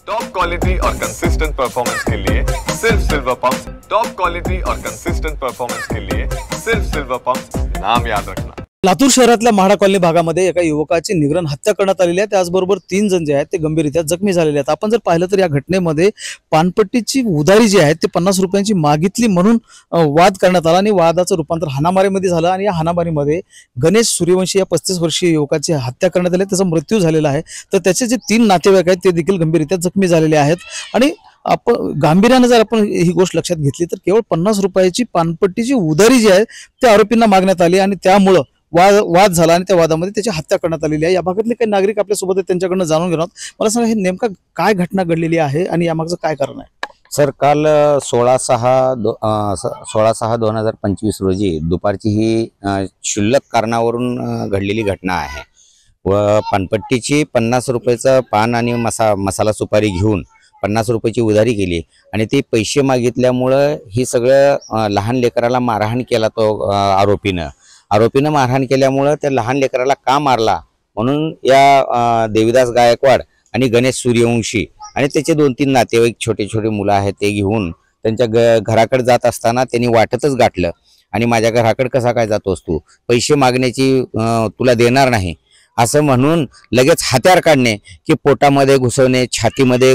Top quality और consistent performance के लिए सिर्फ सिल्वर पंप्स। टॉप क्वालिटी और कंसिस्टेंट परफॉर्मेंस के लिए सिर्फ सिल्वर पंप्स, नाम याद रखना। लातूर शहरातल्या म्हाडा कॉलनी भागामध्ये एका युवकाची निग्रहण हत्या करण्यात आलेली आहे। त्याचबरोबर 3 जण जे आहेत ते गंभीररित्या जखमी झालेले आहेत। आपण जर पाहिलं तर या घटनेमध्ये पानपट्टीची उधारी जी आहे ते 50 रुपयांची मागितली म्हणून वाद करण्यात आला आणि वादाचं रूपांतर हाणामारीमध्ये झालं आणि या हाणामारीमध्ये गणेश सूर्यवंशी या 35 वर्षीय युवकाची हत्या करण्यात आली, त्याचा मृत्यू झालेला आहे। तर त्याचे जे 3 नातेवाईक आहेत ते देखील गंभीररित्या जखमी झालेले आहेत आणि आपण गांभीर्याने जर आपण ही गोष्ट लक्षात घेतली तर केवळ 50 रुपयाची पानपट्टीची उधारी जी आहे ते आरोपींना मागण्यात आली आणि त्यामुळे वाद झाला आणि त्या वादामध्ये त्याची हत्या करण्यात आलेली आहे। या भागातले काही नागरिक आपल्या सोबत त्यांच्याकडून जाणून घेणार। मला सांगा, हे नेमका काय घटना घडलेली आहे आणि यामागचं काय कारण आहे? सर, काल 16/6/2025 रोजी दुपारची ही क्षुल्लक कारणावरून घडलेली घटना आहे व पानपट्टीची 50 रुपयाचं पान आणि मसाला सुपारी घेऊन 50 रुपयाची उधारी केली आणि ते पैसे मागितल्यामुळं ही सगळं लहान लेकराला मारहाण केला। तो आरोपीनं मारहाण केल्यामुळं त्या लहान लेकराला का मारला म्हणून या देवीदास गायकवाड आणि गणेश सूर्यवंशी आणि त्याचे 2-3 नातेवाईक छोटे छोटे मुलं आहेत ते घेऊन त्यांच्या घराकडे जात असताना त्यांनी वाटतच गाठलं आणि माझ्या घराकडे कसा काय जातोस तू, पैसे मागण्याची तुला देणार नाही असं म्हणून लगेच हत्यार काढणे की पोटामध्ये घुसवणे, छातीमध्ये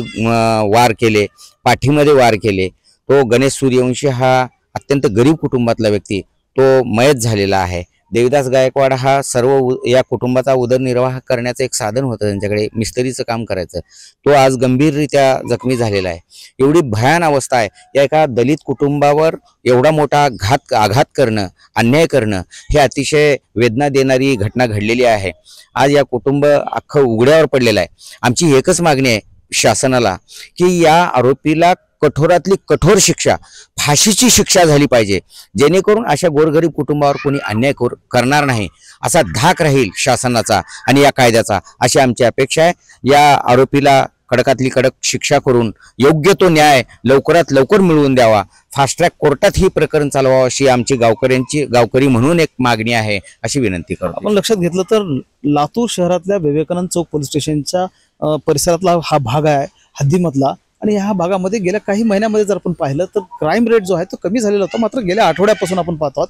वार केले, पाठीमध्ये वार केले। तो गणेश सूर्यवंशी हा अत्यंत गरीब कुटुंबातला व्यक्ती तो मयत झालेला आहे। देवीदास गायकवाड हा सर्व या कुटुंबाचा उदरनिर्वाह करण्याचं एक साधन होतं, त्यांच्याकडे मिस्त्रीचं काम करायचं। तो आज गंभीररित्या जखमी झालेला आहे। एवढी भयान अवस्था आहे। या एका दलित कुटुंबावर एवढा मोठा आघात करणं, अन्याय करणं हे अतिशय वेदना देणारी घटना घडलेली आहे। आज या कुटुंब अख्खं उघड्यावर पडलेलं आहे। आमची एकच मागणी आहे शासनाला की या आरोपीला कठोरातली कठोर शिक्षा, फाशीची शिक्षा झाली पाहिजे, जेणेकरून अशा गोरगरीब कुटुंबावर कोणी अन्याय करणार नाही असा धाक राहील शासनाचा आणि या कायद्याचा, अशी आमची अपेक्षा आहे। या आरोपीला कडकातली कडक शिक्षा करून योग्य तो न्याय लवकरात लवकर मिळवून द्यावा। फास्ट ट्रॅक कोर्टात ही प्रकरण चालवावं अशी आमची गावकरी म्हणून एक मागणी आहे, अशी विनंती करतो। आपण लक्षात घेतलं तर लातूर शहरातल्या विवेकानंद चौक पोलीस स्टेशनच्या परिसरातला हा भाग आहे हद्दीमधला आणि ह्या भागामध्ये गेल्या काही महिन्यामध्ये जर आपण पाहिलं तर क्राईम रेट जो आहे तो कमी झालेला होता। मात्र गेल्या आठवड्यापासून आपण पाहतो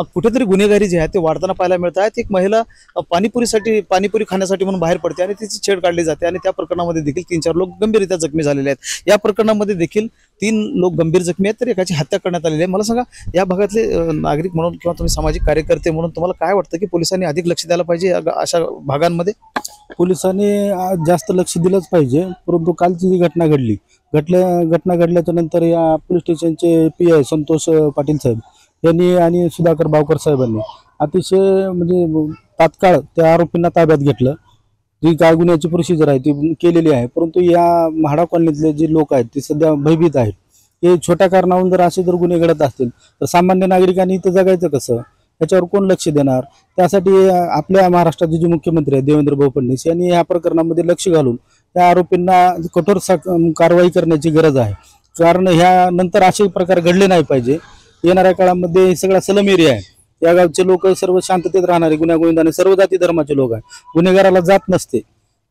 कुठेतरी गुन्हेगारी जी आहे ते वाढताना पाहायला मिळत आहे। एक महिला पाणीपुरी खाण्यासाठी म्हणून बाहेर पडते आणि तिची छेड काढली जाते आणि त्या प्रकरणामध्ये देखील 3-4 लोक गंभीररित्या जखमी झालेले आहेत। या प्रकरणामध्ये देखील 3 लोक गंभीर जखमी आहेत तर एकाची हत्या करण्यात आलेली आहे। मला सांगा, या भागातले नागरिक म्हणून किंवा तुम्ही सामाजिक कार्यकर्ते म्हणून तुम्हाला काय वाटतं की पोलिसांनी अधिक लक्ष द्यायला पाहिजे अशा भागांमध्ये? पोलिसांनी जास्त लक्ष दिलंच पाहिजे, परंतु कालची जी घटना घडल्याच्या नंतर या पोलीस स्टेशनचे PI संतोष पाटील साहेब यांनी आणि सुधाकर बावकर साहेबांनी अतिशय म्हणजे तात्काळ त्या आरोपींना ताब्यात घेतलं। जी काय गुन्ह्याची प्रोसिजर आहे ती केलेली आहे, परंतु या म्हाडा कॉलनीतले जे लोक आहेत ते सध्या भयभीत आहेत। हे छोट्या कारणावरून जर असे जर गुन्हे घडत असतील तर सामान्य नागरिकांनी इथं जगायचं कसं, याच्यावर कोण लक्ष देणार? त्यासाठी आपल्या महाराष्ट्राचे जे मुख्यमंत्री आहेत देवेंद्र फडणवीस यांनी या प्रकरणामध्ये लक्ष घालून त्या आरोपींना कठोर कारवाई करण्याची गरज आहे। कारण ह्या नंतर असे प्रकार घडले नाही पाहिजे। येणाऱ्या काळामध्ये सगळा सलम एरिया आहे, या गावचे लोक सर्व शांततेत राहणारे गुण्यागोविंदाने सर्व जाती धर्माचे लोक आहेत। गुन्हेगाराला जात नसते,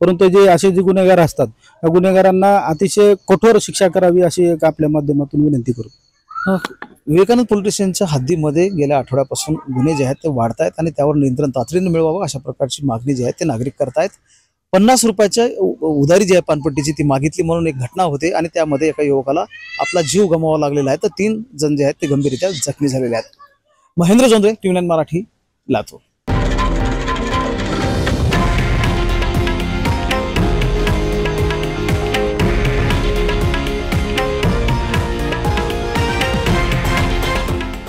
परंतु असे जे गुन्हेगार असतात त्या गुन्हेगारांना अतिशय कठोर शिक्षा करावी अशी एक आपल्या माध्यमातून विनंती करू। विवेकानंद पोलीस स्टेशनच्या हद्दीमध्ये गेल्या आठवड्यापासून गुन्हे जे आहेत ते वाढत आहेत आणि त्यावर नियंत्रण तातडीने मिळवावं अशा प्रकारची मागणी जी आहे ते नागरिक करतायत। 50 रुपयाच्या उधारी जी आहे पानपट्टीची ती मागितली म्हणून एक घटना होते आणि त्यामध्ये एका युवकाला आपला जीव गमवावा लागलेला आहे तर 3 जण जे आहेत ते गंभीररित्या जखमी झालेले आहेत। महेंद्र जोंधळे, TV9 मराठी, लातूर।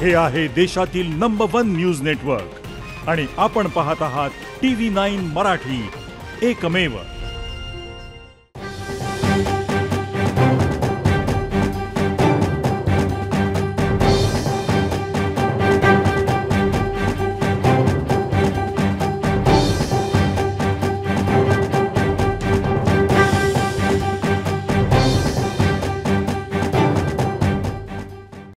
हे आहे देशातील नंबर 1 न्यूज नेटवर्क आणि आपण पाहत आहात TV9 मराठी, एकमेव।